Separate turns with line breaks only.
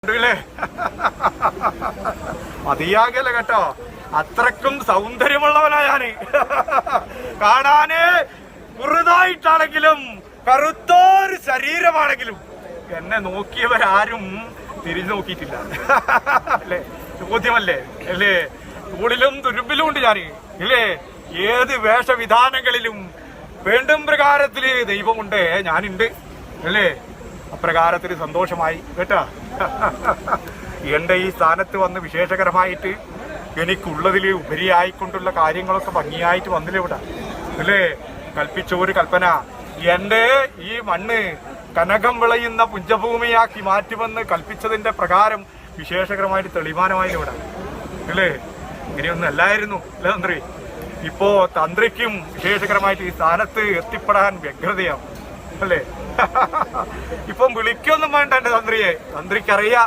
ല്ലേ മതിയാകല്ല കേട്ടോ, അത്രക്കും സൗന്ദര്യമുള്ളവനാ ഞാന്. കാണാന് കുറുതായിട്ടാണെങ്കിലും കറുത്തോരു ശരീരമാണെങ്കിലും എന്നെ നോക്കിയവരാരും തിരിഞ്ഞു നോക്കിയിട്ടില്ല. അല്ലേ? ചോദ്യമല്ലേ അല്ലേ? തൂണിലും തുരുമ്പിലും ഉണ്ട് ഞാൻ ഇല്ലേ? ഏത് വേഷവിധാനങ്ങളിലും വേണ്ടും പ്രകാരത്തില് ദൈവമുണ്ട്, ഞാനുണ്ട് അല്ലേ? അപ്രകാരത്തിൽ സന്തോഷമായി കേട്ടാ. എന്റെ ഈ സ്ഥാനത്ത് വന്ന് വിശേഷകരമായിട്ട് എനിക്കുള്ളതിൽ ഉപരിയായിക്കൊണ്ടുള്ള കാര്യങ്ങളൊക്കെ ഭംഗിയായിട്ട് വന്നില്ല ഇവിടെ അല്ലേ? കൽപ്പിച്ച ഒരു കൽപ്പന, എന്റെ ഈ മണ്ണ് കനകം വിളയുന്ന പുഞ്ചഭൂമിയാക്കി മാറ്റുമെന്ന് കൽപ്പിച്ചതിന്റെ പ്രകാരം വിശേഷകരമായിട്ട് തെളിമാനമായി ഇവിടെ അല്ലേ? ഇങ്ങനെയൊന്നും അല്ലായിരുന്നു അല്ലേ തന്ത്രി? ഇപ്പോ തന്ത്രിക്കും വിശേഷകരമായിട്ട് ഈ സ്ഥാനത്ത് എത്തിപ്പെടാൻ വ്യഗ്രതയാണ് അല്ലേ? ഇപ്പം വിളിക്കൊന്നും വേണ്ട എന്റെ തന്ത്രിയെ, തന്ത്രിക്കറിയാം